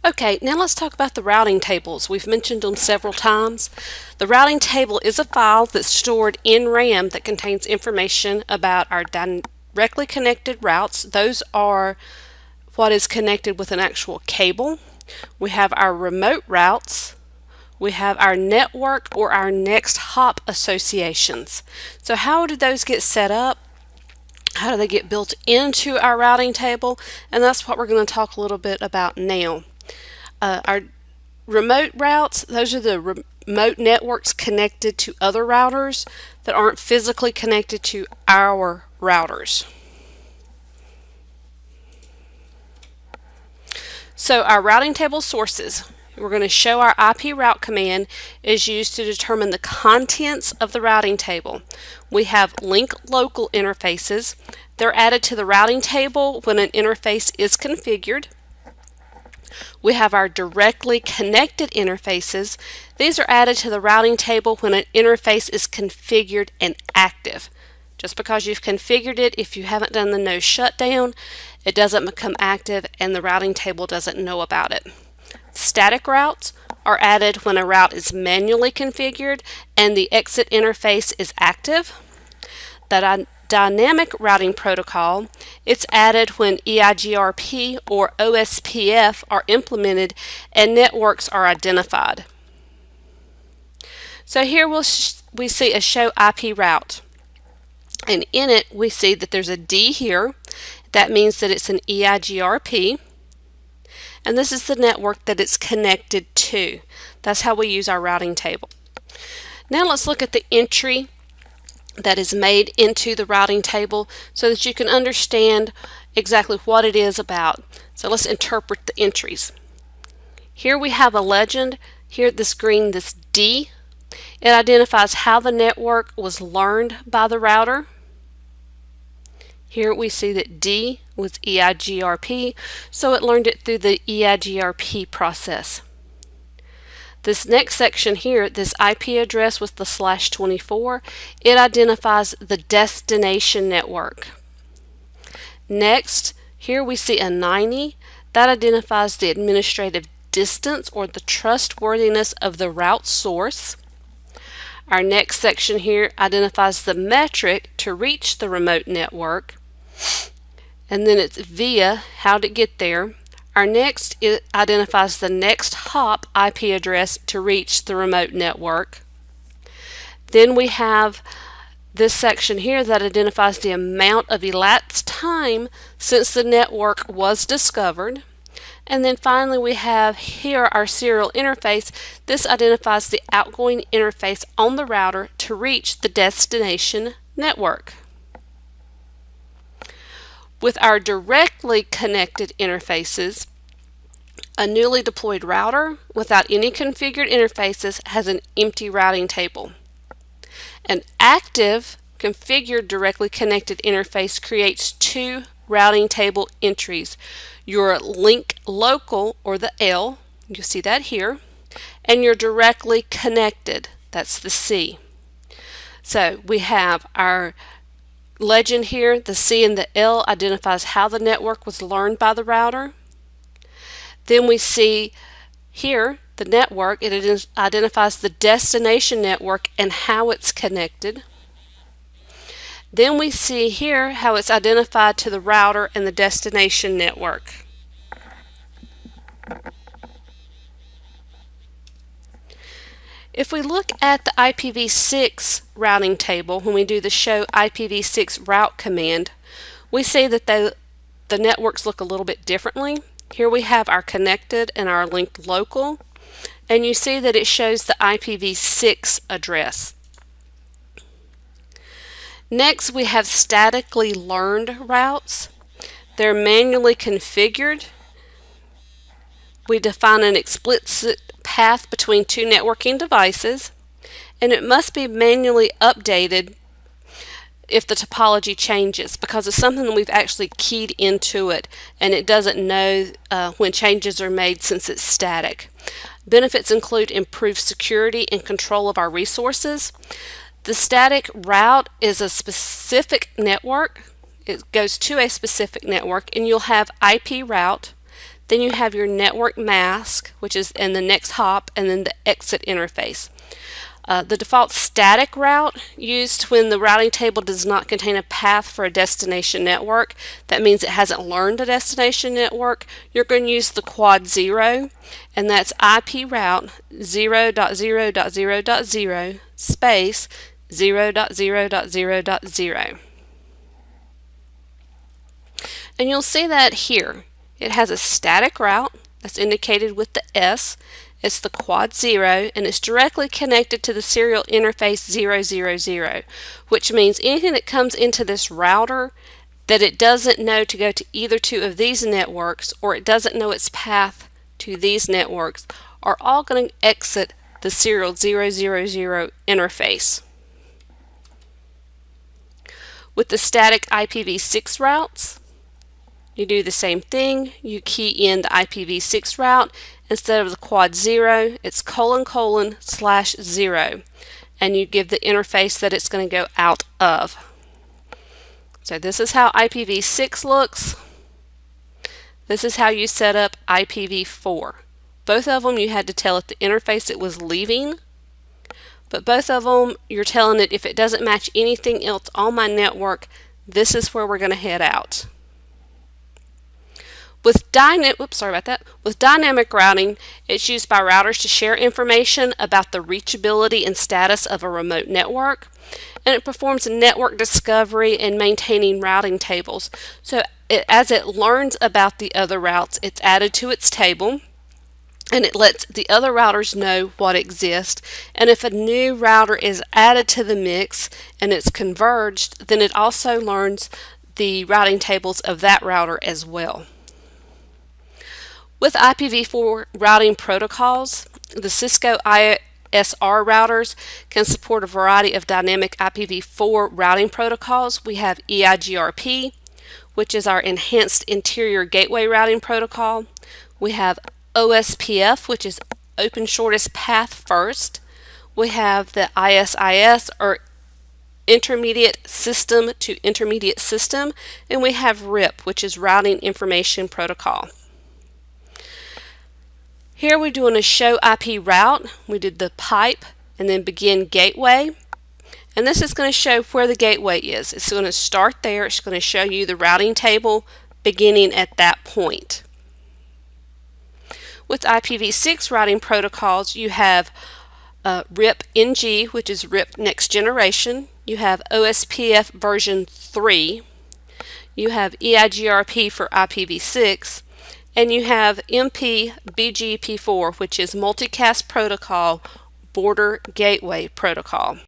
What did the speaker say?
Okay, now let's talk about the routing tables. We've mentioned them several times. The routing table is a file that's stored in RAM that contains information about our directly connected routes. Those are what is connected with an actual cable. We have our remote routes. We have our network or our next hop associations. So how do those get set up? How do they get built into our routing table? And that's what we're going to talk a little bit about now. Our remote routes, those are the remote networks connected to other routers that aren't physically connected to our routers. So our routing table sources, we're going to show our IP route command is used to determine the contents of the routing table. We have link local interfaces. They're added to the routing table when an interface is configured. We have our directly connected interfaces. These are added to the routing table when an interface is configured and active. Just because you've configured it, if you haven't done the no shutdown, it doesn't become active and the routing table doesn't know about it. Static routes are added when a route is manually configured and the exit interface is active. The dynamic routing protocol, it's added when EIGRP or OSPF are implemented and networks are identified. So here we see a show IP route. And in it, we see that there's a D here. That means that it's an EIGRP. And this is the network that it's connected to. That's how we use our routing table. Now let's look at the entry that is made into the routing table so that you can understand exactly what it is about. So let's interpret the entries. Here we have a legend. Here at the screen, this D. It identifies how the network was learned by the router. Here we see that D was EIGRP, so it learned it through the EIGRP process. This next section here, this IP address with the /24, it identifies the destination network. Next, here we see a 90. That identifies the administrative distance or the trustworthiness of the route source. Our next section here identifies the metric to reach the remote network. And then it's via, how to get there. Our next, it identifies the next hop IP address to reach the remote network. Then we have this section here that identifies the amount of elapsed time since the network was discovered. And then finally we have here our serial interface. This identifies the outgoing interface on the router to reach the destination network. With our directly connected interfaces, a newly deployed router without any configured interfaces has an empty routing table. An active configured directly connected interface creates two routing table entries. Your link local, or the L, you'll see that here, and your directly connected, that's the C. So we have our legend here, the C and the L identifies how the network was learned by the router. Then we see here the network, it identifies the destination network and how it's connected. Then we see here how it's identified to the router and the destination network. If we look at the IPv6 routing table, when we do the show IPv6 route command, we see that the networks look a little bit differently. Here we have our connected and our linked local, and you see that it shows the IPv6 address. Next, we have statically learned routes. They're manually configured. We define an explicit path between two networking devices, and it must be manually updated if the topology changes, because it's something that we've actually keyed into it and it doesn't know when changes are made since it's static. Benefits include improved security and control of our resources. The static route is a specific network. It goes to a specific network, and you'll have IP route. Then you have your network mask, which is in the next hop, and then the exit interface. The default static route used when the routing table does not contain a path for a destination network. That means it hasn't learned a destination network. You're going to use the quad 0, and that's IP route 0.0.0.0 space 0.0.0.0. And you'll see that here. It has a static route that's indicated with the S. It's the quad 0, and it's directly connected to the serial interface 000, which means anything that comes into this router that it doesn't know to go to either two of these networks, or it doesn't know its path to these networks, are all going to exit the serial 000 interface. With the static IPv6 routes, you do the same thing. You key in the IPv6 route. Instead of the quad 0, it's ::/0, and you give the interface that it's going to go out of. So this is how IPv6 looks. This is how you set up IPv4. Both of them you had to tell it the interface it was leaving, but both of them you're telling it if it doesn't match anything else on my network, this is where we're going to head out. With dynamic routing, it's used by routers to share information about the reachability and status of a remote network, and it performs network discovery and maintaining routing tables. So as it learns about the other routes, it's added to its table, and it lets the other routers know what exists. And if a new router is added to the mix and it's converged, then it also learns the routing tables of that router as well. With IPv4 routing protocols, the Cisco ISR routers can support a variety of dynamic IPv4 routing protocols. We have EIGRP, which is our Enhanced Interior Gateway Routing Protocol. We have OSPF, which is Open Shortest Path First. We have the ISIS, or Intermediate System to Intermediate System, and we have RIP, which is Routing Information Protocol. Here we're doing a show IP route. We did the pipe and then begin gateway. And this is going to show where the gateway is. It's going to start there. It's going to show you the routing table beginning at that point. With IPv6 routing protocols, you have RIP-NG, which is RIP Next Generation. You have OSPF version 3. You have EIGRP for IPv6. And you have MP-BGP4, which is Multicast Protocol Border Gateway Protocol.